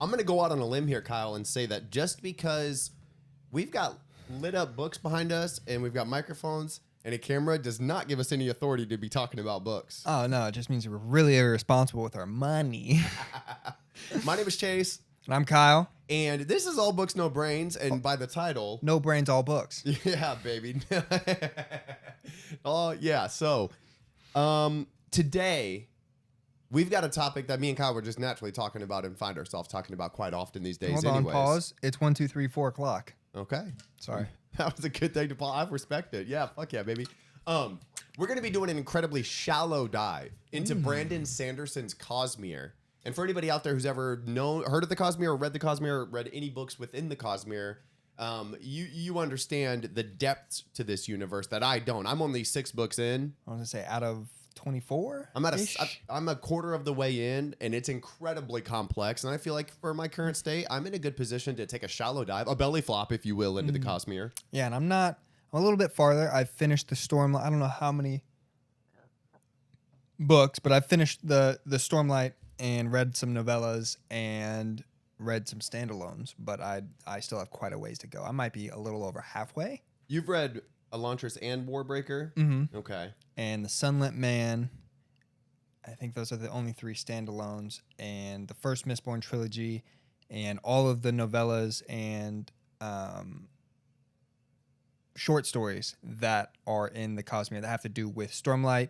I'm going to go out on a limb here, Kyle, and say that just because we've got lit up books behind us and we've got microphones and a camera does not give us any authority to be talking about books. Oh, no, it just means we're really irresponsible with our money. My name is Chase. And I'm Kyle. And this is All Books, No Brains. And by the title... No brains, all books. Yeah, baby. Oh, yeah. So, today... we've got a topic that me and Kyle were just naturally talking about and find ourselves talking about quite often these days. Hold on, pause. It's 1, 2, 3, 4 o'clock. Okay. Sorry. That was a good thing to pause. I respect it. Yeah, fuck yeah, baby. We're going to be doing an incredibly shallow dive into Brandon Sanderson's Cosmere. And for anybody out there who's ever heard of the Cosmere or read the Cosmere or read any books within the Cosmere, you understand the depths to this universe that I don't. I'm only 6 books in. I was going to say out of 24? I'm a quarter of the way in, and it's incredibly complex. And I feel like for my current state, I'm in a good position to take a shallow dive, a belly flop, if you will, into the Cosmere. Yeah, and I'm a little bit farther. I've finished the Stormlight. I don't know how many books, but I've finished the Stormlight and read some novellas and read some standalones. But I still have quite a ways to go. I might be a little over halfway. You've read Elantris and Warbreaker? Mm-hmm. Okay. And the Sunlit Man. I think those are the only 3 standalones. And the first Mistborn trilogy. And all of the novellas and short stories that are in the Cosmere that have to do with Stormlight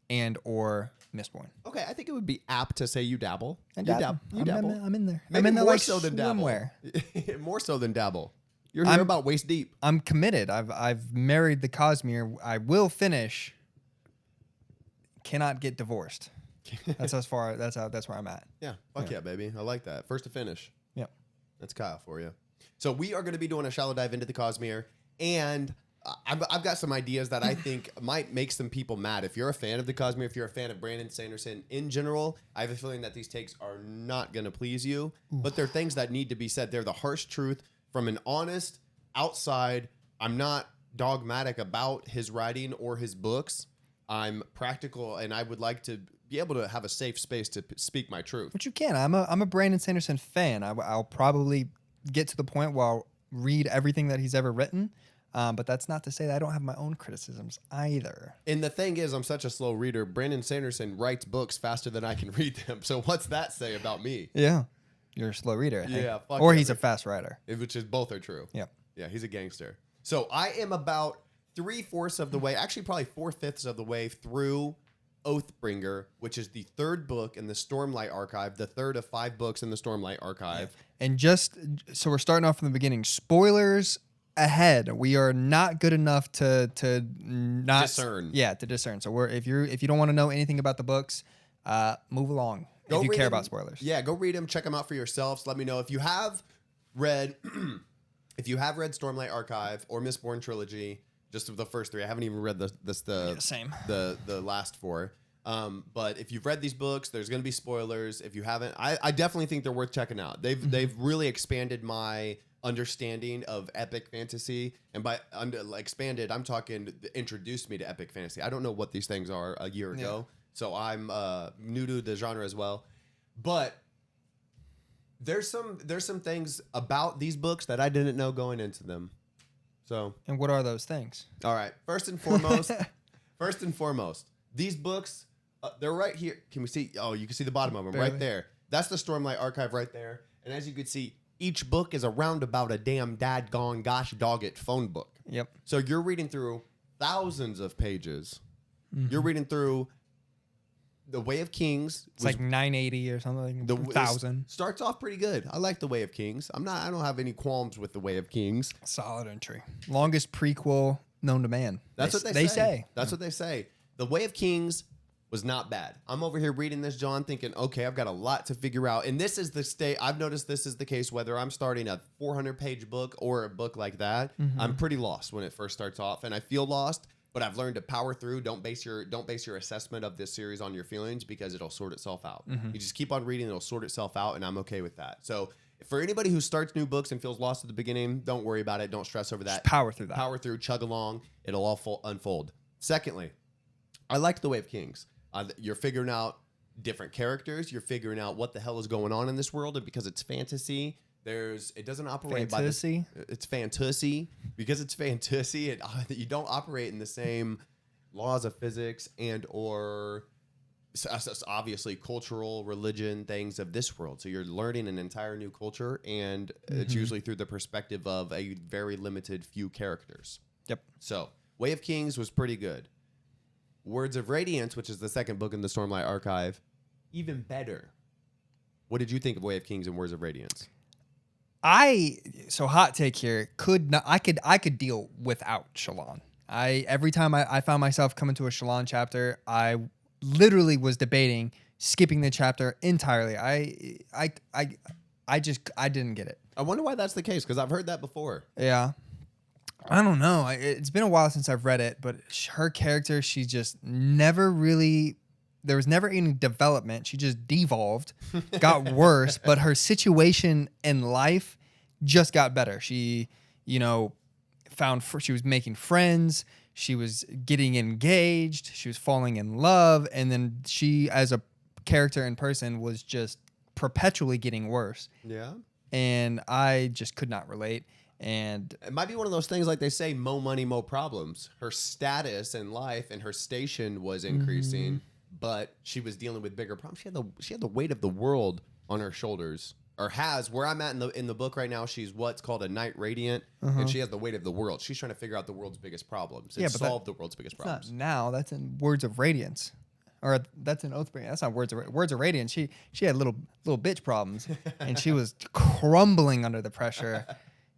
and or Mistborn. Okay, I think it would be apt to say you dabble. You dabble. I'm in there. Maybe I'm in there more like so than dabble. swimwear. More so than dabble. You're here about waist deep. I'm committed. I've married the Cosmere. I will finish. Cannot get divorced. That's as far. That's where I'm at. Yeah. Fuck yeah, baby. I like that. First to finish. Yep. That's Kyle for you. So we are going to be doing a shallow dive into the Cosmere, and I've got some ideas that I think might make some people mad. If you're a fan of the Cosmere, if you're a fan of Brandon Sanderson in general, I have a feeling that these takes are not going to please you. But they're things that need to be said. They're the harsh truth from an honest outside. I'm not dogmatic about his writing or his books. I'm practical, and I would like to be able to have a safe space to speak my truth. But you can. I'm a Brandon Sanderson fan. I'll probably get to the point where I'll read everything that he's ever written. But that's not to say that I don't have my own criticisms either. And the thing is, I'm such a slow reader. Brandon Sanderson writes books faster than I can read them. So what's that say about me? Yeah. You're a slow reader, I think. Yeah. Or he's a fast writer. Which is both are true. Yep. Yeah, he's a gangster. So I am about 3/4 of the way, actually probably 4/5 of the way through Oathbringer, which is the 3rd book in the Stormlight Archive, the 3rd of 5 books in the Stormlight Archive. Yeah. And so we're starting off from the beginning. Spoilers ahead. We are not good enough to not discern. Yeah, to discern. So if you don't want to know anything about the books, move along. If you care about spoilers. Yeah, go read them, check them out for yourselves. Let me know if you have read Stormlight Archive or Mistborn trilogy. Just the first 3. I haven't even read the last 4. But if you've read these books, there's going to be spoilers. If you haven't, I definitely think they're worth checking out. They've really expanded my understanding of epic fantasy, and by expanded, I'm talking introduced me to epic fantasy. I don't know what these things are a year ago, so I'm new to the genre as well. But there's some things about these books that I didn't know going into them. So, and what are those things? All right. First and foremost, these books, they're right here. Can we see? Oh, you can see the bottom of them right there. That's the Stormlight Archive right there. And as you can see, each book is around about a damn dadgone gosh dog it phone book. Yep. So you're reading through thousands of pages. Mm-hmm. You're reading through The Way of Kings. It's like 980 or something. 1,000. Starts off pretty good. I like The Way of Kings. I don't have any qualms with The Way of Kings. Solid entry. Longest prequel known to man. That's what they say. That's what they say. The Way of Kings was not bad. I'm over here reading this, John, thinking, okay, I've got a lot to figure out. And this is the state. I've noticed this is the case whether I'm starting a 400-page book or a book like that. Mm-hmm. I'm pretty lost when it first starts off, and I feel lost. But I've learned to power through. Don't base your assessment of this series on your feelings, because it'll sort itself out. Mm-hmm. You just keep on reading; it'll sort itself out, and I'm okay with that. So, for anybody who starts new books and feels lost at the beginning, don't worry about it. Don't stress over that. Just power through that. Power through, chug along. It'll all unfold. Secondly, I liked The Way of Kings. You're figuring out different characters. You're figuring out what the hell is going on in this world, and because it's fantasy, it doesn't operate fantasy. It's fantasy because it's fantasy. You don't operate in the same laws of physics and or obviously cultural, religion, things of this world. So you're learning an entire new culture, and it's usually through the perspective of a very limited few characters. Yep. So Way of Kings was pretty good. Words of Radiance, which is the second book in the Stormlight Archive, even better. What did you think of Way of Kings and Words of Radiance? So hot take here, I could deal without Shallan. Every time I found myself coming to a Shallan chapter, I literally was debating skipping the chapter entirely. I didn't get it. I wonder why that's the case, because I've heard that before. Yeah. I don't know. It's been a while since I've read it, but her character, she just never really, there was never any development. She just devolved, got worse, but her situation in life just got better. She, she was making friends. She was getting engaged. She was falling in love. And then she, as a character in person, was just perpetually getting worse. Yeah. And I just could not relate. And it might be one of those things like they say, mo money, mo problems. Her status in life and her station was increasing, but she was dealing with bigger problems. She had the weight of the world on her shoulders, or has. Where I'm at in the book right now, she's what's called a Knight Radiant, and she has the weight of the world. She's trying to figure out the world's biggest problems and solve the world's biggest problems. Not now. That's in Words of Radiance. Or that's in Oathbringer. That's not Words of Radiance. She had little bitch problems, and she was crumbling under the pressure.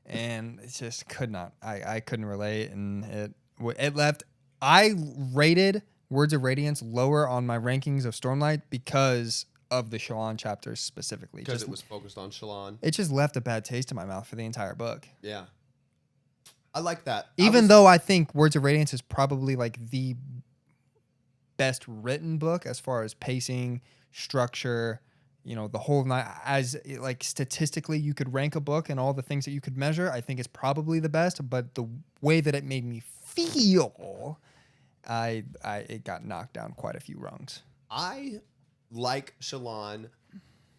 And it just could not. I couldn't relate, and it left. I rated Words of Radiance lower on my rankings of Stormlight because of the Shallan chapters specifically. Because it was focused on Shallan. It just left a bad taste in my mouth for the entire book. Yeah, I like that. Even though I think Words of Radiance is probably like the best written book as far as pacing, structure. The whole night, as like statistically, you could rank a book and all the things that you could measure. I think it's probably the best, but the way that it made me feel, it got knocked down quite a few rungs. I like Shallan,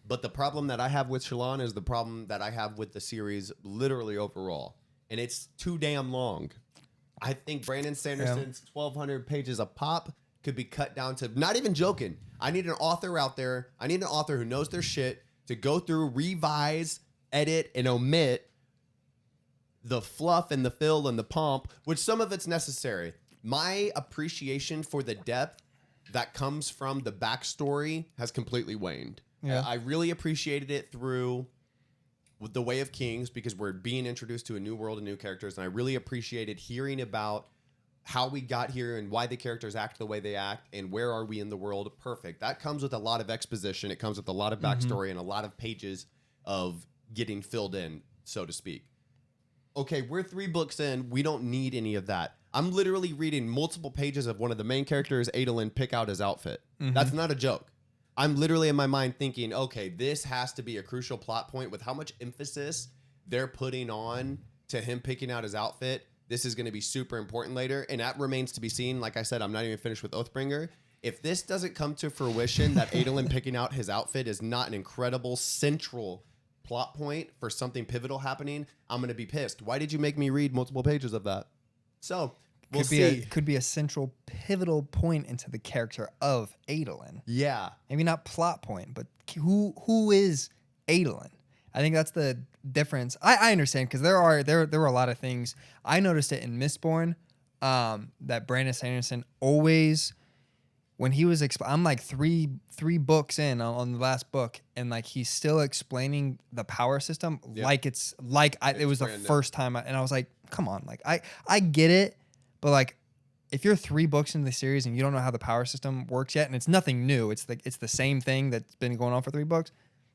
but the problem that I have with Shallan is the problem that I have with the series literally overall, and it's too damn long. I think Brandon Sanderson's 1,200 pages a pop could be cut down to, not even joking, I need an author out there. I need an author who knows their shit to go through, revise, edit, and omit the fluff and the fill and the pomp, which some of it's necessary. My appreciation for the depth that comes from the backstory has completely waned. Yeah. I really appreciated it through the Way of Kings because we're being introduced to a new world and new characters, and I really appreciated hearing about how we got here and why the characters act the way they act and where are we in the world. Perfect. That comes with a lot of exposition. It comes with a lot of backstory and a lot of pages of getting filled in, so to speak. Okay, we're 3 books in. We don't need any of that. I'm literally reading multiple pages of one of the main characters, Adolin, pick out his outfit. That's not a joke. I'm literally in my mind thinking, okay, this has to be a crucial plot point with how much emphasis they're putting on to him picking out his outfit. This is going to be super important later, and that remains to be seen. Like I said, I'm not even finished with Oathbringer. If this doesn't come to fruition, that Adolin picking out his outfit is not an incredible central plot point for something pivotal happening, I'm going to be pissed. Why did you make me read multiple pages of that? So, we'll see. Could be a central pivotal point into the character of Adolin. Yeah. Maybe not plot point, but who is Adolin? I think that's the difference. I understand because there were a lot of things. I noticed it in Mistborn that Brandon Sanderson always, when he was I'm like three books in on the last book, and like he's still explaining the power system like it was the first time, and I was like, come on, like I get it, but like if you're 3 books into the series and you don't know how the power system works yet, and it's nothing new, it's the same thing that's been going on for 3 books.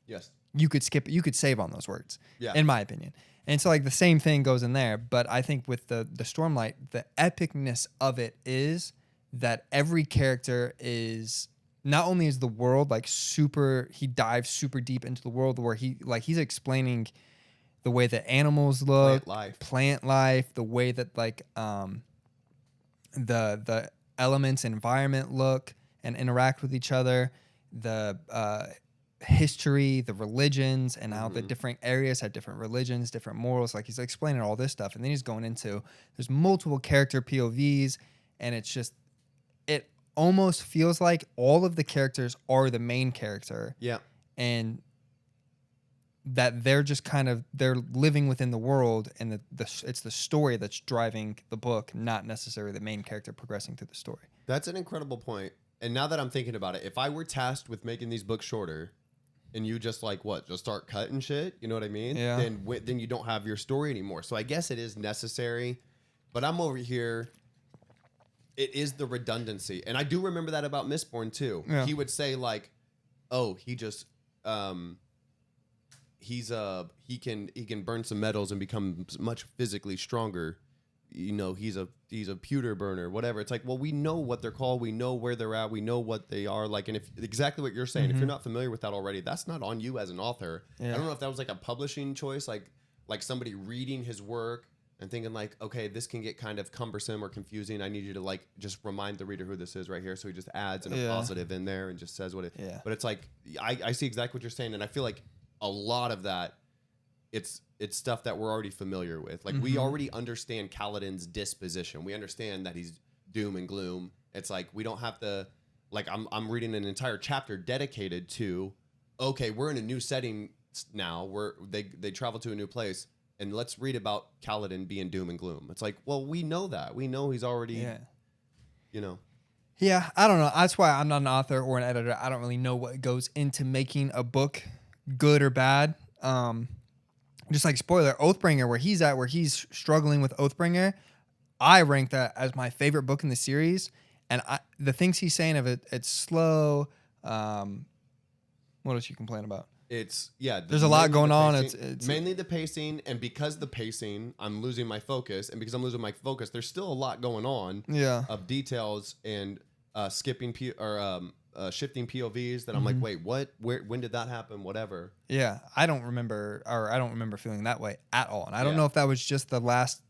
Yes. You could skip it. You could save on those words, in my opinion. And so, like, the same thing goes in there. But I think with the Stormlight, the epicness of it is that every character is, not only is the world, like, he dives super deep into the world where he's explaining the way that animals look, plant life, the way that, like, the elements, environment look and interact with each other. the history, the religions, and how the different areas had different religions, different morals. Like he's explaining all this stuff, and then he's going into there's multiple character POVs, and it's just it almost feels like all of the characters are the main character. Yeah, and that they're just kind of they're living within the world, and it's the story that's driving the book, not necessarily the main character progressing through the story. That's an incredible point. And now that I'm thinking about it, if I were tasked with making these books shorter, and you just just start cutting shit, you know what I mean? Yeah. Then you don't have your story anymore. So I guess it is necessary, but I'm over here. It is the redundancy, and I do remember that about Mistborn too. Yeah. He would say like, "Oh, he just he can burn some metals and become much physically stronger. You know, he's a pewter burner, whatever." It's like, well, we know what they're called, we know where they're at, we know what they are like, and if exactly what you're saying, if you're not familiar with that already, that's not on you as an author. Yeah. I don't know if that was like a publishing choice, like somebody reading his work and thinking like, okay, this can get kind of cumbersome or confusing. I need you to like just remind the reader who this is right here. So he just adds a positive in there and just says what it. Yeah. But it's like I see exactly what you're saying, and I feel like a lot of that. It's stuff that we're already familiar with. Like we already understand Kaladin's disposition. We understand that he's doom and gloom. It's like we don't have to. Like I'm reading an entire chapter dedicated to. Okay, we're in a new setting now. They travel to a new place, and let's read about Kaladin being doom and gloom. It's like, well, we know that. We know he's already. Yeah. You know. Yeah, I don't know. That's why I'm not an author or an editor. I don't really know what goes into making a book good or bad. Just like spoiler, Oathbringer, where he's struggling with Oathbringer, I rank that as my favorite book in the series. And the things he's saying of it, it's slow. What else you complain about? There's a lot going on. It's mainly the pacing, and because the pacing, I'm losing my focus, and because I'm losing my focus, there's still a lot going on. Yeah. Of details and shifting POVs that I'm like, wait, what? When did that happen? Whatever. Yeah, I don't remember feeling that way at all, and I don't know if that was just the last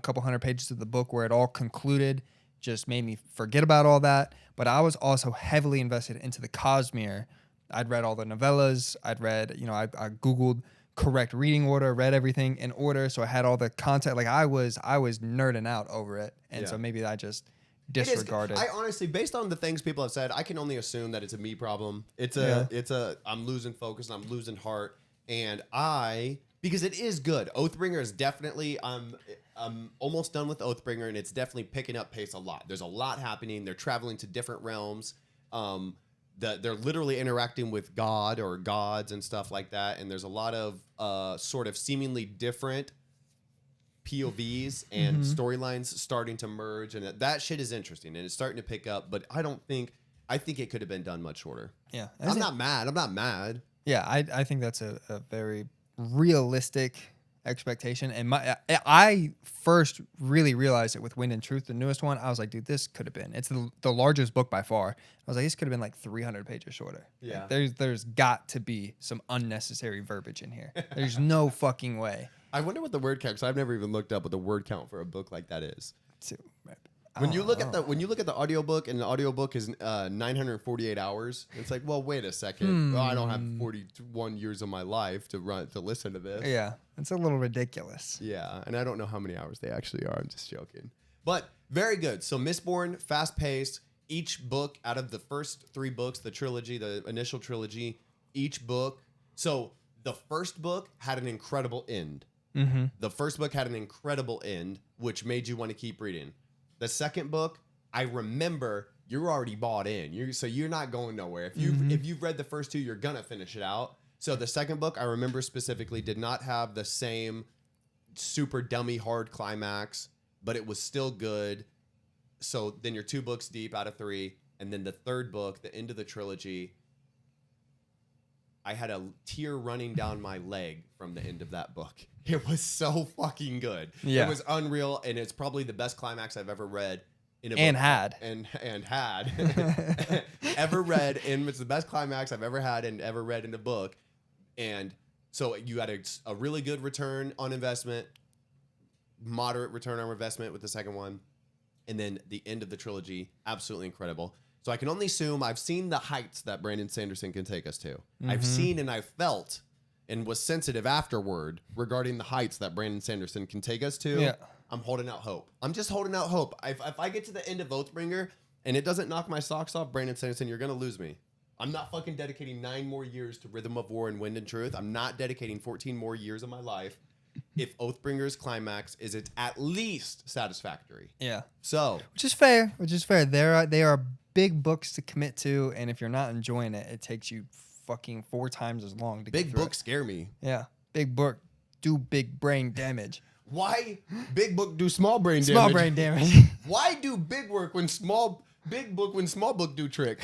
couple hundred pages of the book where it all concluded, just made me forget about all that. But I was also heavily invested into the Cosmere. I'd read all the novellas. I'd read, I Googled correct reading order, read everything in order, so I had all the content. Like I was nerding out over it, and so maybe I just disregarded. I honestly, based on the things people have said, I can only assume that it's a me problem. I'm losing focus and I'm losing heart, and because it is good. Oathbringer is definitely. I'm almost done with Oathbringer, and it's definitely picking up pace a lot. There's a lot happening. They're traveling to different realms. They're literally interacting with God or gods and stuff like that, and there's a lot of sort of seemingly different POVs and storylines starting to merge, and that shit is interesting, and it's starting to pick up. But I think it could have been done much shorter. Yeah, I'm not mad. Yeah, I think that's a very realistic expectation. And I first really realized it with Wind and Truth, the newest one. I was like, dude, this could have been. It's the largest book by far. I was like, this could have been like 300 pages shorter. Yeah, like, there's got to be some unnecessary verbiage in here. There's no fucking way. I wonder what the word count, because I've never even looked up what the word count for a book like that is. When you look at the audiobook, and the audiobook is 948 hours, it's like, well, wait a second. I don't have 41 years of my life to listen to this. Yeah, it's a little ridiculous. Yeah, and I don't know how many hours they actually are. I'm just joking. But very good. So Mistborn, fast-paced. Each book out of the first 3 books, the trilogy, the initial trilogy, each book. So the first book had an incredible end. Mm-hmm. The first book had an incredible end, which made you want to keep reading. The second book, I remember you're already bought in. So you're not going nowhere. If you've read the first 2, you're gonna finish it out. So the second book, I remember specifically, did not have the same super dummy hard climax, but it was still good. So then you're 2 books deep out of 3, and then the third book, the end of the trilogy, I had a tear running down my leg from the end of that book. It was so fucking good. Yeah. It was unreal, and it's probably the best climax I've ever read in a and book. had ever read, and it's the best climax I've ever had and ever read in a book. And so you got a really good return on investment, moderate return on investment with the second one, and then the end of the trilogy, absolutely incredible. So I can only assume I've seen the heights that Brandon Sanderson can take us to. I've seen and I've felt and was sensitive afterward regarding the heights that Brandon Sanderson can take us to. Yeah. I'm holding out hope. I'm just holding out hope. If I get to the end of Oathbringer and it doesn't knock my socks off, Brandon Sanderson, you're going to lose me. I'm not fucking dedicating 9 more years to Rhythm of War and Wind and Truth. I'm not dedicating 14 more years of my life if Oathbringer's climax is at least satisfactory. Yeah. So. Which is fair. They are big books to commit to, and if you're not enjoying it, it takes you fucking 4 times as long to get through Big books scare me. Yeah. Big book do big brain damage. Why big book do small brain damage? Small brain damage. Why do big book when small book do trick?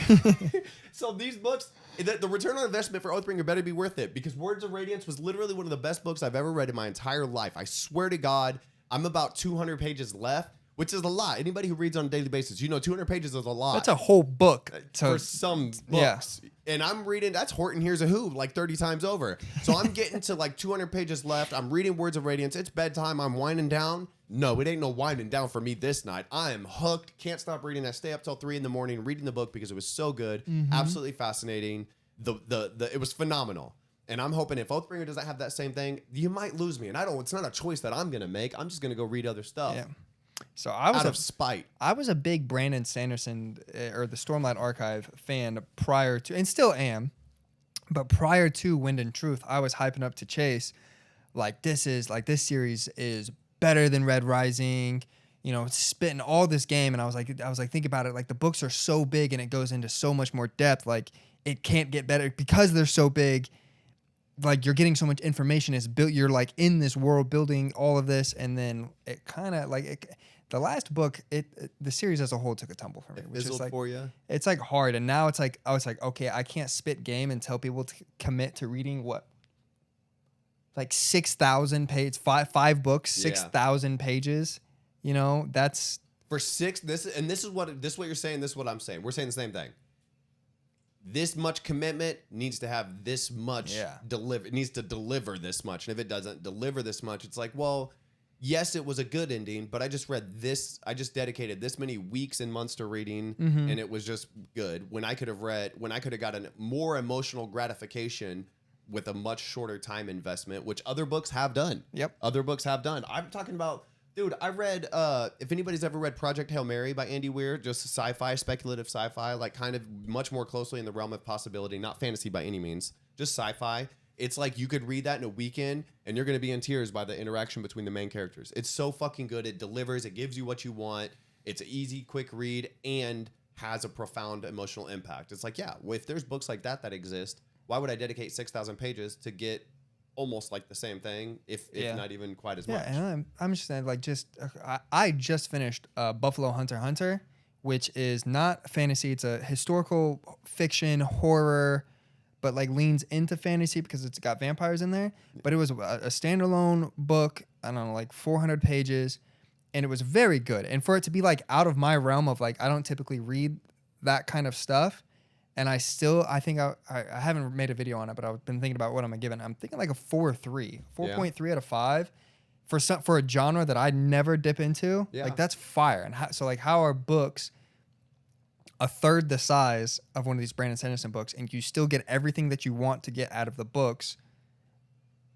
So these books, the return on investment for Oathbringer better be worth it, because Words of Radiance was literally one of the best books I've ever read in my entire life. I swear to God, I'm about 200 pages left, which is a lot. Anybody who reads on a daily basis, 200 pages is a lot. That's a whole book. For some books. Yeah. And I'm reading, that's Horton Hears a Who like 30 times over. So I'm getting to like 200 pages left. I'm reading Words of Radiance. It's bedtime. I'm winding down. No, it ain't no winding down for me this night. I am hooked. Can't stop reading. I stay up till 3 a.m. reading the book because it was so good. Absolutely fascinating. It was phenomenal. And I'm hoping if Oathbringer doesn't have that same thing, you might lose me. And it's not a choice that I'm going to make. I'm just going to go read other stuff. Yeah. So out of spite. I was a big Brandon Sanderson or the Stormlight Archive fan prior to, and still am, but prior to Wind and Truth, I was hyping up to Chase like this series is better than Red Rising, spitting all this game, and I was like think about it, like the books are so big and it goes into so much more depth, like it can't get better because they're so big. Like you're getting so much information, it's built. You're like in this world building all of this, and then it kind of like the last book. The series as a whole took a tumble for me, which is like for you. It's like hard, and now it's like I was like, okay, I can't spit game and tell people to commit to reading like 6,000 pages, five books, 6,000 pages. That's for 6. This is what you're saying. This is what I'm saying. We're saying the same thing. This much commitment needs to have this much deliver. It needs to deliver this much. And if it doesn't deliver this much, it's like, well, yes, it was a good ending, but I just read this. I just dedicated this many weeks and months to reading, and it was just good. When I could have gotten more emotional gratification with a much shorter time investment, which other books have done. Yep. Other books have done. I'm talking about. Dude, I read, if anybody's ever read Project Hail Mary by Andy Weir, just sci-fi, speculative sci-fi, like kind of much more closely in the realm of possibility, not fantasy by any means, just sci-fi. It's like you could read that in a weekend and you're going to be in tears by the interaction between the main characters. It's so fucking good. It delivers. It gives you what you want. It's an easy, quick read and has a profound emotional impact. It's like, yeah, if there's books like that exist, why would I dedicate 6,000 pages to get almost like the same thing, if not even quite as much. Yeah, and I'm just saying, like, I just finished Buffalo Hunter x Hunter, which is not fantasy. It's a historical fiction horror, but like leans into fantasy because it's got vampires in there. But it was a standalone book. I don't know, like 400 pages, and it was very good. And for it to be like out of my realm of like, I don't typically read that kind of stuff. And I think I haven't made a video on it, but I've been thinking about what I'm giving. I'm thinking like a 4.3 out of 5 for a genre that I never dip into. Yeah. Like that's fire. And how are books a third the size of one of these Brandon Sanderson books, and you still get everything that you want to get out of the books?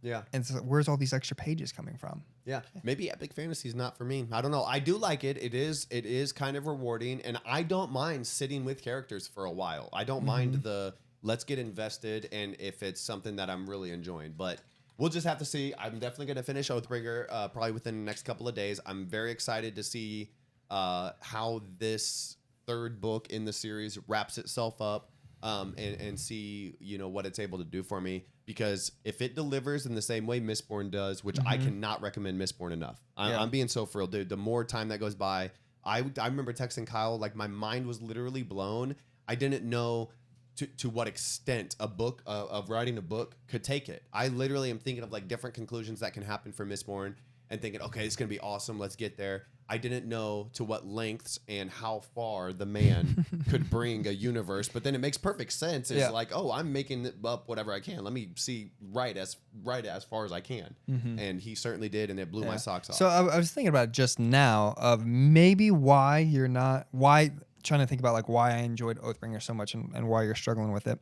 Yeah. And so where's all these extra pages coming from? Yeah. Maybe epic fantasy is not for me. I don't know. I do like it. It is kind of rewarding, and I don't mind sitting with characters for a while. I don't mind let's get invested, and if it's something that I'm really enjoying. But we'll just have to see. I'm definitely going to finish Oathbringer probably within the next couple of days. I'm very excited to see how this third book in the series wraps itself up, and see what it's able to do for me. Because if it delivers in the same way Mistborn does, which I cannot recommend Mistborn enough. I'm being so for real, dude. The more time that goes by, I remember texting Kyle, like my mind was literally blown. I didn't know to what extent a book of writing a book could take it. I literally am thinking of like different conclusions that can happen for Mistborn and thinking, okay, it's going to be awesome. Let's get there. I didn't know to what lengths and how far the man could bring a universe, but then it makes perfect sense. It's like, oh, I'm making up whatever I can. Let me see right as far as I can. And he certainly did, and it blew my socks off. So I was thinking about it just now of maybe why trying to think about like why I enjoyed Oathbringer so much and why you're struggling with it.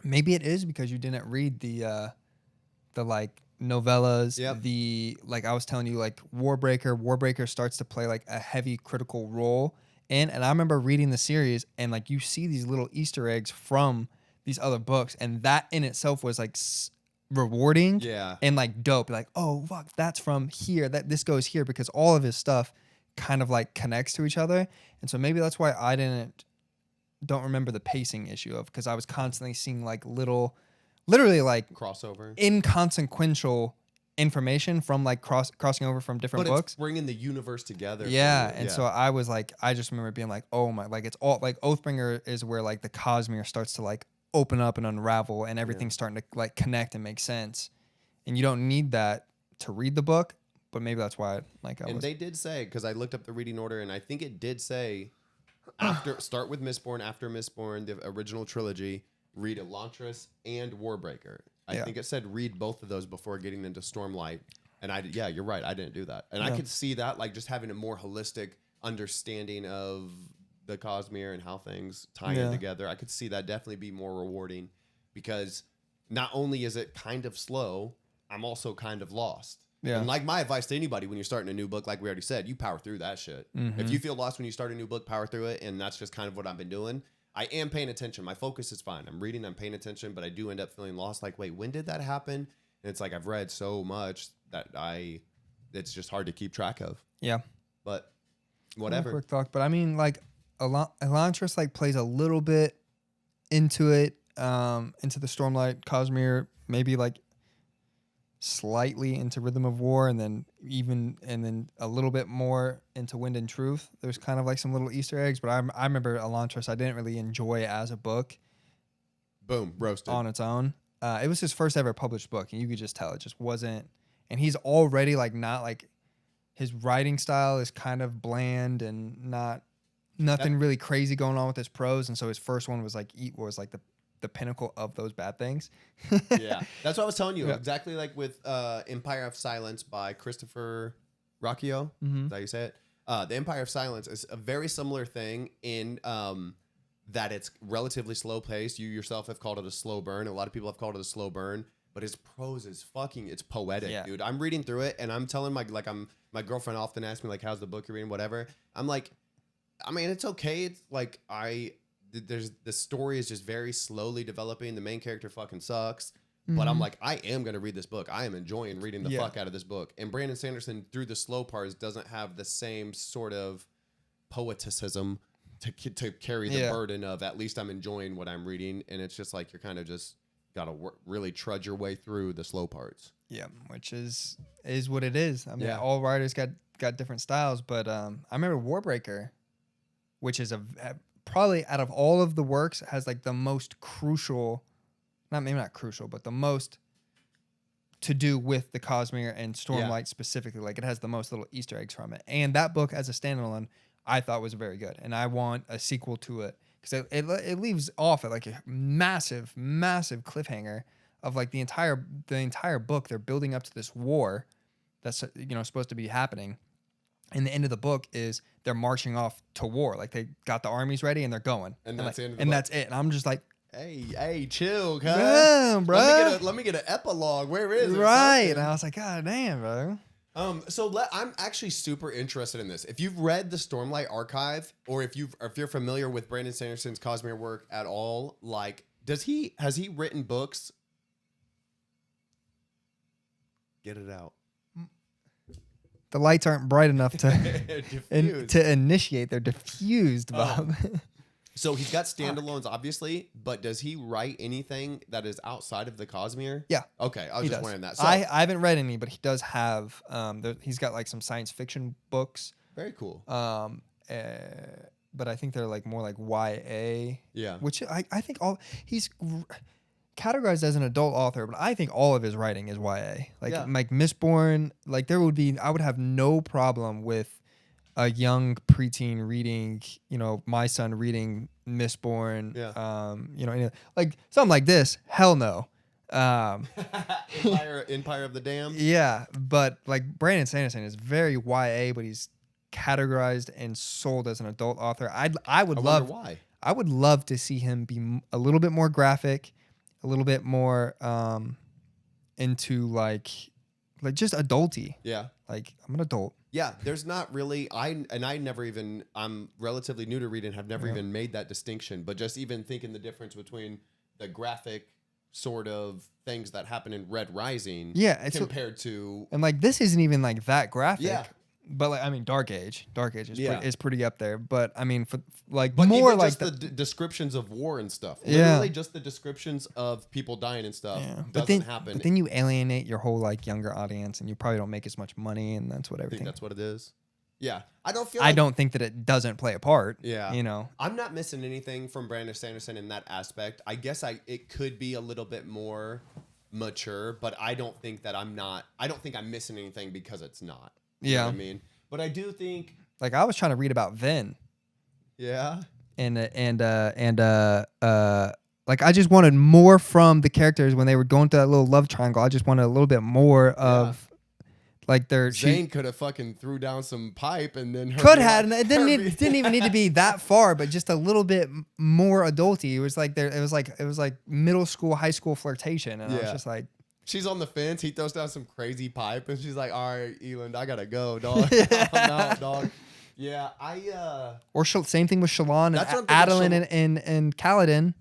Maybe it is because you didn't read the like novellas. Yep. The like I was telling you, like Warbreaker starts to play like a heavy critical role in. And I remember reading the series and like you see these little Easter eggs from these other books, and that in itself was like rewarding. Yeah. And like dope. Like, oh fuck, that's from here. That this goes here because all of his stuff kind of like connects to each other. And so maybe that's why I don't remember the pacing issue of, because I was constantly seeing like literally like crossover, inconsequential information from like crossing over from different books, it's bringing the universe together. Yeah, and so I was like, I just remember being like, oh my, like it's all like Oathbringer is where like the Cosmere starts to like open up and unravel, and everything's starting to like connect and make sense, and you don't need that to read the book, but maybe that's why they did say, because I looked up the reading order, and I think it did say start with Mistborn, after Mistborn, the original trilogy, read Elantris and Warbreaker. I think it said read both of those before getting into Stormlight. And you're right. I didn't do that. And I could see that, like just having a more holistic understanding of the Cosmere and how things tie in together. I could see that definitely be more rewarding, because not only is it kind of slow, I'm also kind of lost. Yeah. And like my advice to anybody when you're starting a new book, like we already said, you power through that shit. Mm-hmm. If you feel lost when you start a new book, power through it. And that's just kind of what I've been doing. I am paying attention. My focus is fine. I'm reading, I'm paying attention, but I do end up feeling lost. Like, wait, when did that happen? And it's like, I've read so much that it's just hard to keep track of. Yeah. But whatever. Quick thought. But I mean, like, Elantris like plays a little bit into it, into the Stormlight Cosmere, maybe like slightly into Rhythm of War, and then a little bit more into Wind and Truth. There's kind of like some little Easter eggs, but I remember Elantris I didn't really enjoy as a book. Boom, roasted on its own. It was his first ever published book, and you could just tell it just wasn't. And he's already like not like, his writing style is kind of bland and nothing really crazy going on with his prose, and so his first one was like the pinnacle of those bad things. Yeah, that's what I was telling you. Yeah. Exactly like with Empire of Silence by Christopher Rocchio. Mm-hmm. Is that how you say it? The Empire of Silence is a very similar thing in that it's relatively slow paced. You yourself have called it a slow burn. A lot of people have called it a slow burn, but his prose is it's poetic, dude. I'm reading through it and I'm telling my girlfriend often asks me like, how's the book you're reading, whatever. I'm like, I mean, it's okay. It's like the story is just very slowly developing. The main character fucking sucks. Mm-hmm. But I'm like, I am going to read this book. I am enjoying reading the fuck out of this book. And Brandon Sanderson, through the slow parts, doesn't have the same sort of poeticism to carry the burden of, at least I'm enjoying what I'm reading. And it's just like, you're kind of just got to really trudge your way through the slow parts. Yeah, which is what it is. I mean, all writers got different styles. But I remember Warbreaker, which is probably out of all of the works, has like the most crucial, not crucial, but the most to do with the Cosmere and Stormlight specifically. Like, it has the most little Easter eggs from it. And that book as a standalone, I thought was very good. And I want a sequel to it, because it leaves off at like a massive, massive cliffhanger of like the entire book. They're building up to this war that's supposed to be happening. And the end of the book is they're marching off to war. Like, they got the armies ready and they're going. And that's it. And that's it. And I'm just like, hey, chill, cuz. Damn, bro. Let me get an epilogue. Where is it? Right. And I was like, God damn, bro. I'm actually super interested in this. If you've read the Stormlight Archive, or if you're familiar with Brandon Sanderson's Cosmere work at all, like, has he written books? Get it out. The lights aren't bright enough to to initiate. They're diffused, Bob. So he's got standalones, obviously, but does he write anything that is outside of the Cosmere? Yeah. Okay, I was just wondering that. So, I haven't read any, but he does have. He's got like some science fiction books. Very cool. But I think they're like more like YA. Yeah. Which I think he's categorized as an adult author, but I think all of his writing is YA. Like Mistborn, like I would have no problem with a young preteen reading, my son reading Mistborn, like something like this. Hell no. Empire of the Damned. Yeah, but like Brandon Sanderson is very YA, but he's categorized and sold as an adult author. I would wonder why. I would love to see him be a little bit more graphic, a little bit more into like just adulty. Yeah. Like, I'm an adult. Yeah, there's not really I'm relatively new to reading, have never even made that distinction, but just even thinking the difference between the graphic sort of things that happen in Red Rising compared to, and like this isn't even like that graphic. Yeah. But like, I mean, Dark Age is pretty up there. But I mean, for like but more even like just the descriptions of war and stuff. Yeah. Literally just the descriptions of people dying and stuff doesn't happen. But then you alienate your whole like younger audience, and you probably don't make as much money, and that's what I everything. think that's what it is. Yeah, I don't think that it doesn't play a part. Yeah, you know, I'm not missing anything from Brandon Sanderson in that aspect. I guess it could be a little bit more mature, but I don't think I'm missing anything because it's not. You know what I mean? But I do think, like, I was trying to read about Ven. Yeah. And like, I just wanted more from the characters when they were going through that little love triangle. I just wanted a little bit more of like their. Zane could have fucking threw down some pipe and then and it didn't even need to be that far, but just a little bit more adulty. It was like it was like middle school, high school flirtation, and I was just like. She's on the fence. He throws down some crazy pipe, and she's like, "All right, Eland, I gotta go, dog. I'm out, dog." Yeah, Or same thing with Shallan and Adolin and Kaladin.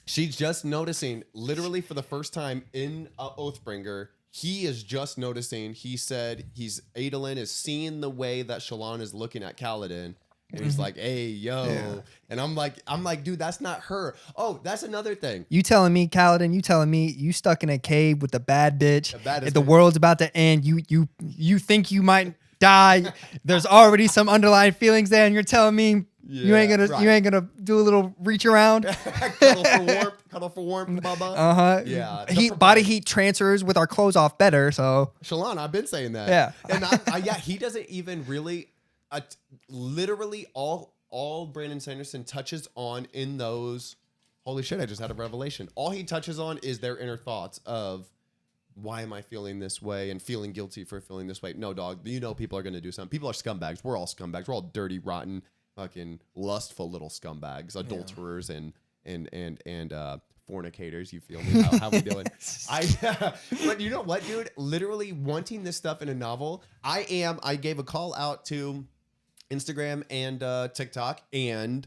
She's just noticing, literally for the first time in Oathbringer, he is just noticing. He said Adolin is seeing the way that Shallan is looking at Kaladin. And he's like, "Hey, yo," and I'm like, dude, that's not her. Oh, that's another thing. You telling me, Kaladin? You telling me you stuck in a cave with a bad bitch? If the bitch. world's about to end, you think you might die? There's already some underlying feelings there, and you're telling me you ain't gonna do a little reach around? Cuddle for warmth, Bubba. Yeah. Body heat transfers with our clothes off better. So Shallan, I've been saying that. Yeah. And he doesn't even really. Literally all Brandon Sanderson touches on in those, holy shit, I just had a revelation. All he touches on is their inner thoughts of, why am I feeling this way and feeling guilty for feeling this way? No, dog, you know people are going to do something. People are scumbags. We're all scumbags. We're all dirty, rotten, fucking lustful little scumbags, adulterers and fornicators. You feel me? How we doing? But you know what, dude? Literally wanting this stuff in a novel. I gave a call out to Instagram and TikTok and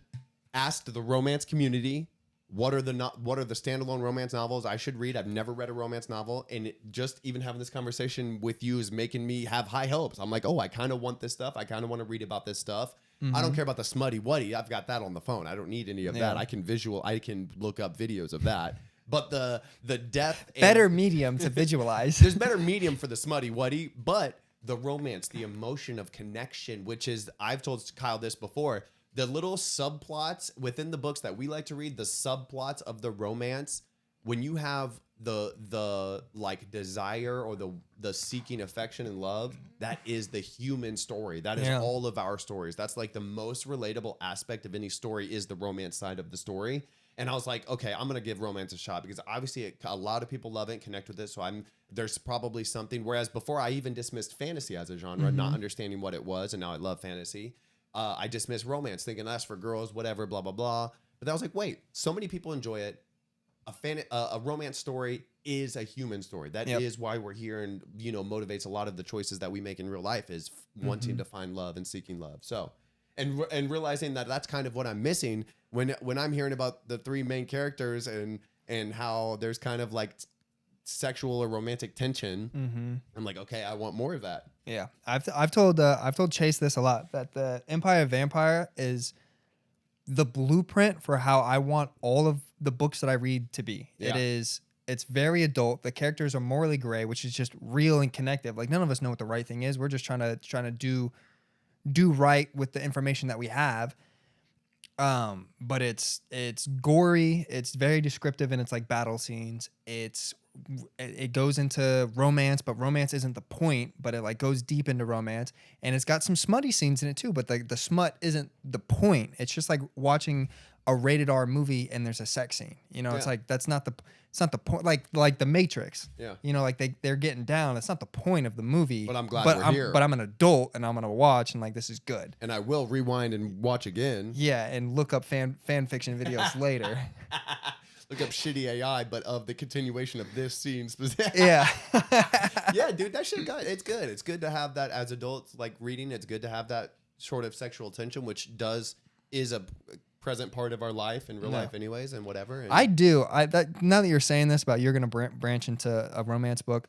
asked the romance community what are the standalone romance novels I should read. I've never read a romance novel, and just even having this conversation with you is making me have high hopes. I'm like, oh, I kind of want this stuff. I kind of want to read about this stuff. Mm-hmm. I don't care about the smutty wuddy. I've got that on the phone. I don't need any of that. I can look up videos of that. But the depth, better medium to visualize. There's better medium for the smutty wuddy, but the romance, the emotion of connection, which is, I've told Kyle this before, the little subplots within the books that we like to read, the subplots of the romance, when you have the like desire or the seeking affection and love, that is the human story. That is all of our stories. That's like the most relatable aspect of any story, is the romance side of the story. And I was like, okay, I'm going to give romance a shot, because obviously a lot of people love it and connect with it. So there's probably something. Whereas before, I even dismissed fantasy as a genre, not understanding what it was. And now I love fantasy. I dismissed romance, thinking that's for girls, whatever, blah, blah, blah. But I was like, wait, so many people enjoy it. A romance story is a human story. That is why we're here, and motivates a lot of the choices that we make in real life, is wanting to find love and seeking love. So, and realizing that that's kind of what I'm missing when I'm hearing about the three main characters and how there's kind of like sexual or romantic tension. I'm like, okay, I want more of that. Yeah, I've told Chase this a lot, that the Empire of Vampire is the blueprint for how I want all of the books that I read to be. Yeah. It's very adult. The characters are morally gray, which is just real and connective. Like, none of us know what the right thing is. We're just trying to do right with the information that we have. But it's gory. It's very descriptive in its like battle scenes. It's it goes into romance, but romance isn't the point, but it like goes deep into romance, and it's got some smutty scenes in it too, but the smut isn't the point. It's just like watching a rated R movie and there's a sex scene. You know, it's like it's not the point. Like The Matrix. Yeah. You know, like they're getting down. That's not the point of the movie. But I'm glad we're here. But I'm an adult and I'm gonna watch and like this is good. And I will rewind and watch again. Yeah, and look up fan fiction videos later. Look up shitty AI, but of the continuation of this scene specifically. Yeah. Yeah, dude, that shit it's good. It's good to have that as adults, like reading. It's good to have that sort of sexual tension, which is a present part of our life in real life anyways, and whatever. And I do. Now that you're saying this about you're going to branch into a romance book,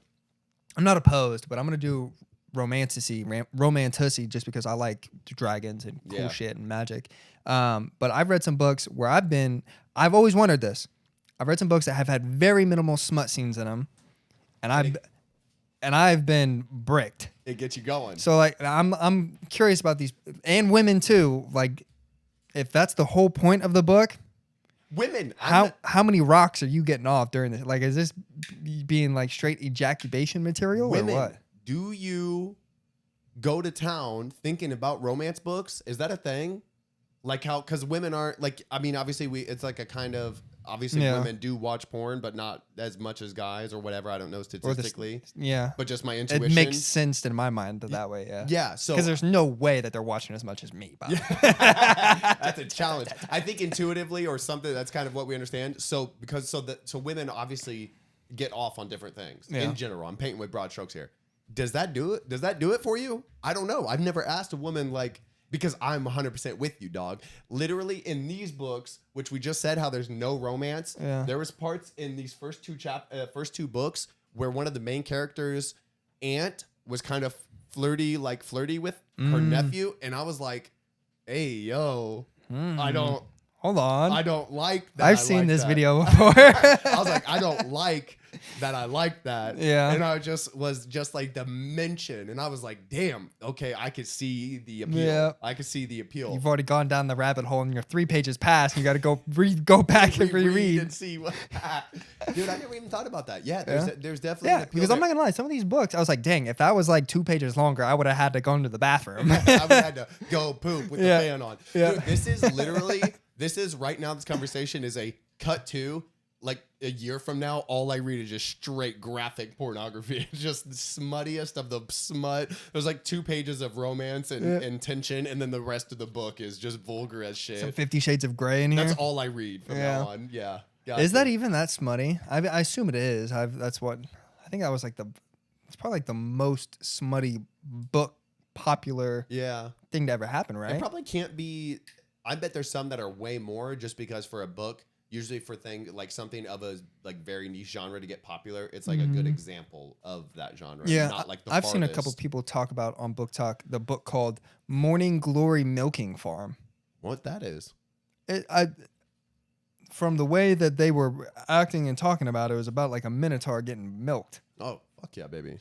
I'm not opposed, but I'm going to do romanticy just because I like dragons and cool shit and magic. But I've read some books where I've always wondered this. I've read some books that have had very minimal smut scenes in them, and I've been bricked. It gets you going. So like I'm curious about these, and women too. Like if that's the whole point of the book, women, how many rocks are you getting off during this? Like is this being like straight ejaculation material women, or what? Do you go to town thinking about romance books? Is that a thing? Like how, because women aren't like, I mean, obviously it's like a kind of, obviously women do watch porn, but not as much as guys or whatever. I don't know statistically. But just my intuition. It makes sense in my mind that way. Yeah. Yeah. So because there's no way that they're watching as much as me. That's a challenge. I think intuitively or something. That's kind of what we understand. So so women obviously get off on different things in general. I'm painting with broad strokes here. Does that do it? Does that do it for you? I don't know. I've never asked a woman like. Because I'm 100% with you, dog. Literally in these books, which we just said how there's no romance, there was parts in these first two books where one of the main characters' aunt was kind of flirty with her nephew, and I was like, "Hey, yo, Hold on. I don't like that. I've seen this video before. I was like, I don't like that. I like that. Yeah. And I was just like the mention. And I was like, damn, okay, I could see the appeal. Yeah. I could see the appeal. You've already gone down the rabbit hole and you're 3 pages past. You got to go back and reread. And see what. Dude, I never even thought about that. Yeah, there's definitely an appeal because there. I'm not going to lie. Some of these books, I was like, dang, if that was like 2 pages longer, I would have had to go into the bathroom. I would have had to go poop with the fan on. Yeah. Dude, this is right now, this conversation is a cut to like a year from now. All I read is just straight graphic pornography. It's just the smuttiest of the smut. There's like 2 pages of romance and tension, and then the rest of the book is just vulgar as shit. Some 50 Shades of Grey in here. That's all I read from now on. Yeah. Is that even that smutty? I assume it is. I think that was like it's probably like the most smutty book popular thing to ever happen, right? It probably can't be. I bet there's some that are way more just because for a book, usually for like something of a like very niche genre to get popular, it's like a good example of that genre. Yeah, not like the I've seen a couple people talk about on Book Talk the book called Morning Glory Milking Farm. What that is? From the way that they were acting and talking about it, was about like a minotaur getting milked. Oh, fuck yeah, baby.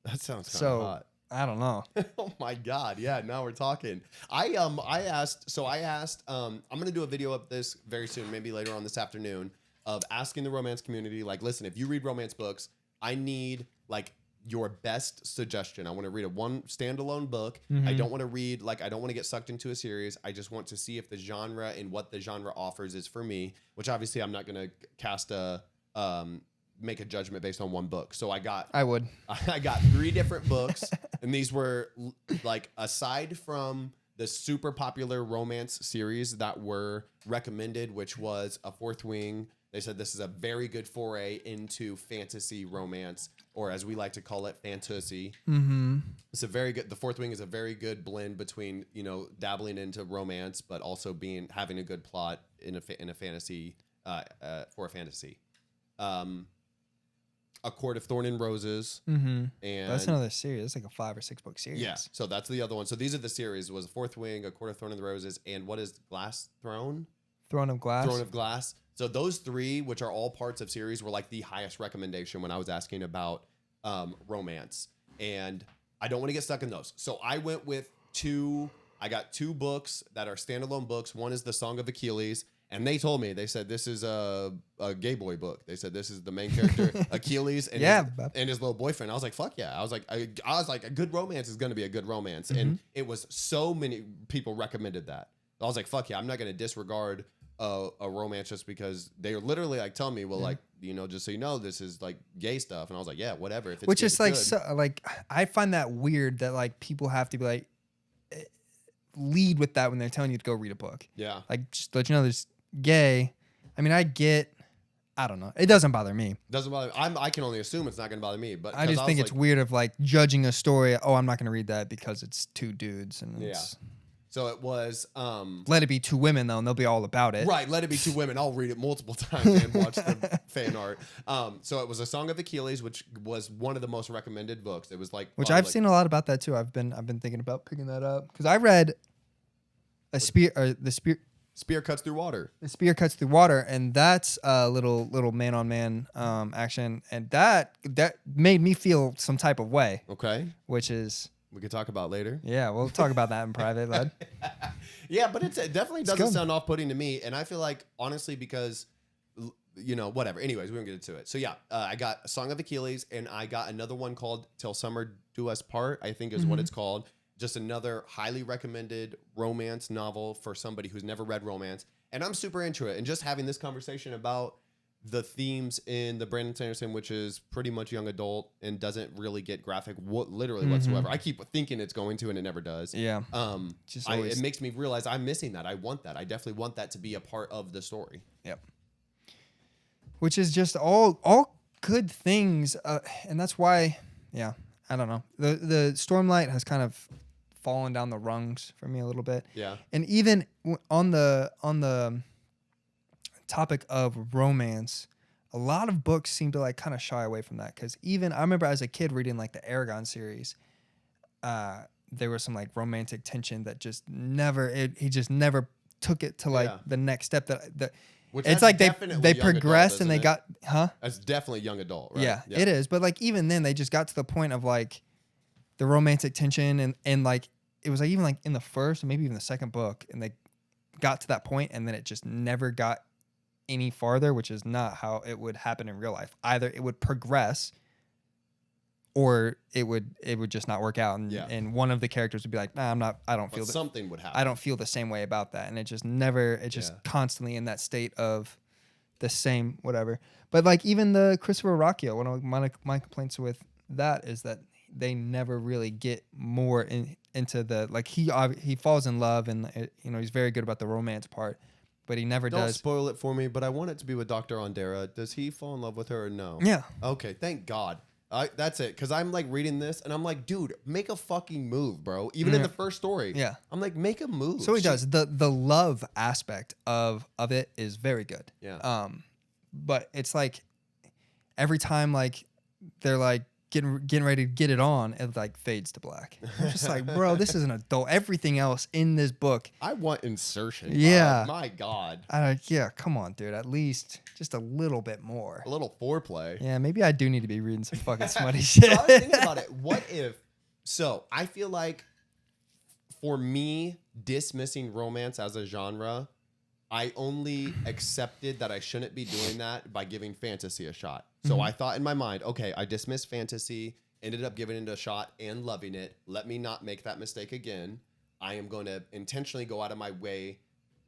That sounds kind of hot. I don't know. Oh my God. Yeah, now we're talking. I asked, I'm going to do a video of this very soon, maybe later on this afternoon, of asking the romance community, like, listen, if you read romance books, I need like your best suggestion. I want to read one standalone book. I don't want to read, like, I don't want to get sucked into a series. I just want to see if the genre and what the genre offers is for me, which obviously I'm not going to make a judgment based on one book. So I got 3 different books, and these were like, aside from the super popular romance series that were recommended, which was A Fourth Wing. They said this is a very good foray into fantasy romance, or as we like to call it, fantasy. It's a very good. The Fourth Wing is a very good blend between, you know, dabbling into romance, but also having a good plot in a fantasy for a fantasy. A Court of Thorn and Roses. And that's another series. It's like a 5 or 6 book series. Yeah, so that's the other one. So these are the series. It was Fourth Wing, A Court of Thorn and Roses, and what is Glass Throne? Throne of Glass. Throne of Glass. So those 3, which are all parts of series, were like the highest recommendation when I was asking about romance. And I don't want to get stuck in those. So I went with I got 2 books that are standalone books. One is The Song of Achilles, And they told me, they said, this is a gay boy book. They said, this is the main character, Achilles, and, his little boyfriend. I was like, fuck yeah. I was like, a good romance is going to be a good romance. And it was so many people recommended that. I was like, fuck yeah, I'm not going to disregard a romance just because they're literally like telling me, well, like, you know, just so you know, this is like gay stuff. And I was like, yeah, whatever. If it's Which good, is like, so, like, I find that weird that like people have to be like, lead with that when they're telling you to go read a book. Yeah. Like, just let you know there's gay. I mean, I don't know. It doesn't bother me. Doesn't bother me. I can only assume it's not going to bother me. But I just think it's weird of like judging a story. Oh, I'm not going to read that because it's two dudes. And it's, so it was. Let it be two women though, and they'll be all about it. Right. Let it be two women. I'll read it multiple times and watch the fan art. So it was A Song of Achilles, which was one of the most recommended books. It was like, which I've seen a lot about that too. I've been thinking about picking that up because I read the Spear Cuts Through Water. The Spear Cuts Through Water, and that's a little man-on-man action, and that made me feel some type of way. Okay. Which is we could talk about later. Yeah, we'll talk about that in private, lad. Yeah, but it definitely doesn't sound off-putting to me, and I feel like honestly because you know whatever. Anyways, we won't get into it. So yeah, I got A Song of Achilles, and I got another one called Till Summer Do Us Part. I think is what it's called. Just another highly recommended romance novel for somebody who's never read romance. And I'm super into it. And just having this conversation about the themes in the Brandon Sanderson, which is pretty much young adult and doesn't really get graphic literally whatsoever. I keep thinking it's going to, and it never does. Yeah. It makes me realize I'm missing that. I want that. I definitely want that to be a part of the story. Yep. Which is just all good things. And that's why, I don't know. The Stormlight has kind of fallen down the rungs for me a little bit. Yeah. And even on the topic of romance, a lot of books seem to like kind of shy away from that. Because even I remember as a kid reading like the Aragon series, there was some like romantic tension that just never he just never took it to like the next step that Which it's like they progressed and they got That's definitely young adult, right? Yeah, it is. But like even then they just got to the point of like the romantic tension and like it was like even like in the first or maybe even the second book, and they got to that point and then it just never got any farther, which is not how it would happen in real life. Either it would progress or it would just not work out, and one of the characters would be like, nah, I don't feel that something would happen. I don't feel the same way about that, and it just constantly in that state of the same whatever. But like even the Christopher Rocchio, one of my complaints with that is that they never really get more into the like he falls in love and he's very good about the romance part, but he never does. Don't spoil it for me, but I want it to be with Dr. Ondera. Does he fall in love with her or no? Yeah. Okay, thank God. That's it, because I'm like reading this and I'm like, dude, make a fucking move, bro. Even in the first story, I'm like, make a move. So he does. The love aspect of it is very good. Yeah. But it's like every time like they're like getting ready to get it on, it like fades to black. I'm just like, bro, this is an adult. Everything else in this book, I want insertion. Yeah. My God. Come on, dude. At least just a little bit more. A little foreplay. Yeah, maybe I do need to be reading some fucking smutty shit. So I was thinking about it. What if? So I feel like for me, dismissing romance as a genre, I only accepted that I shouldn't be doing that by giving fantasy a shot. So I thought in my mind, okay, I dismissed fantasy, ended up giving it a shot and loving it. Let me not make that mistake again. I am going to intentionally go out of my way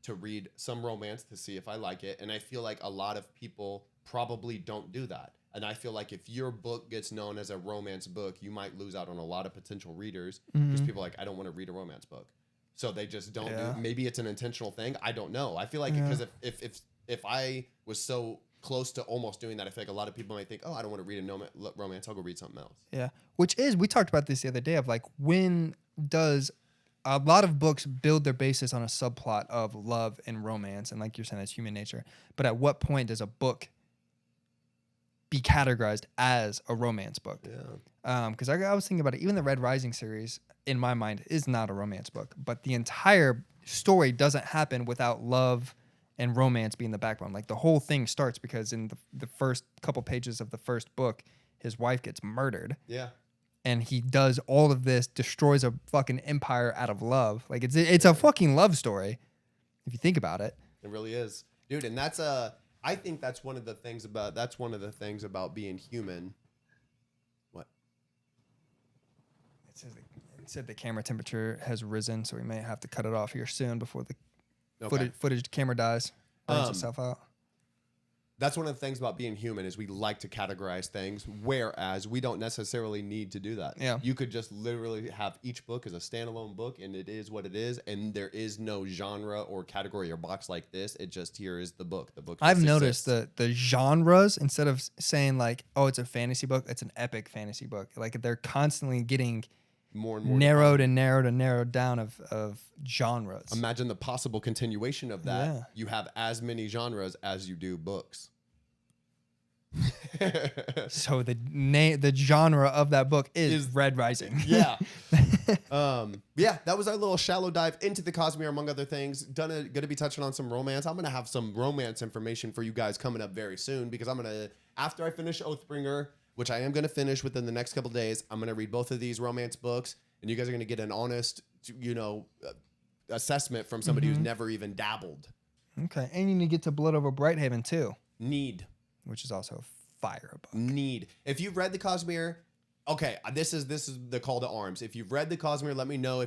to read some romance to see if I like it. And I feel like a lot of people probably don't do that. And I feel like if your book gets known as a romance book, you might lose out on a lot of potential readers because people are like, I don't want to read a romance book. So they just don't do. Maybe it's an intentional thing. I don't know. I feel like because if I was so close to almost doing that, I feel like a lot of people might think, oh, I don't want to read a romance. I'll go read something else. Yeah. Which is, we talked about this the other day of like, when does a lot of books build their basis on a subplot of love and romance? And like you're saying, that's human nature. But at what point does a book be categorized as a romance book? Yeah. Because I was thinking about it. Even the Red Rising series, in my mind, is not a romance book. But the entire story doesn't happen without love and romance being the backbone. Like the whole thing starts because in the first couple pages of the first book, his wife gets murdered. Yeah. And he does all of this, destroys a fucking empire out of love. Like it's a fucking love story, if you think about it. It really is. dude. And I think that's one of the things about being human. What? It said the camera temperature has risen, so we may have to cut it off here soon before the footage camera dies, burns itself out. That's one of the things about being human is we like to categorize things, whereas we don't necessarily need to do that. Yeah. You could just literally have each book as a standalone book, and it is what it is, and there is no genre or category or box like this. It just, here is the book. The book. I've noticed the genres, instead of saying like, oh, it's a fantasy book, it's an epic fantasy book. Like they're constantly getting more and more narrowed down of genres. Imagine the possible continuation of that. Yeah. You have as many genres as you do books. So the genre of that book is Red Rising. Yeah. Yeah, that was our little shallow dive into the Cosmere, among other things. Gonna be touching on some romance. I'm gonna have some romance information for you guys coming up very soon, because after I finish Oathbringer, which I am gonna finish within the next couple of days, I'm gonna read both of these romance books, and you guys are gonna get an honest, assessment from somebody who's never even dabbled. Okay, and you need to get to Blood Over Brighthaven too. Which is also fire book. If you've read the Cosmere, okay, this is the call to arms. If you've read the Cosmere, let me know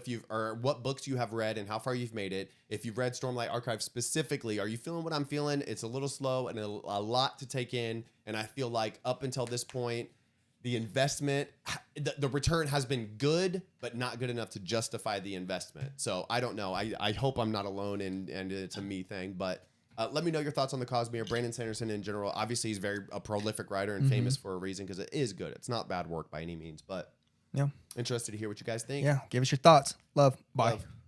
what books you have read and how far you've made it. If you've read Stormlight Archive specifically, are you feeling what I'm feeling? It's a little slow and a lot to take in, and I feel like up until this point, the investment, the return has been good, but not good enough to justify the investment. So I don't know. I hope I'm not alone and it's a me thing, but let me know your thoughts on the Cosmere. Brandon Sanderson in general, obviously he's a prolific writer and famous for a reason, because it is good. It's not bad work by any means, but interested to hear what you guys think. Yeah, give us your thoughts. Love. Bye. Love.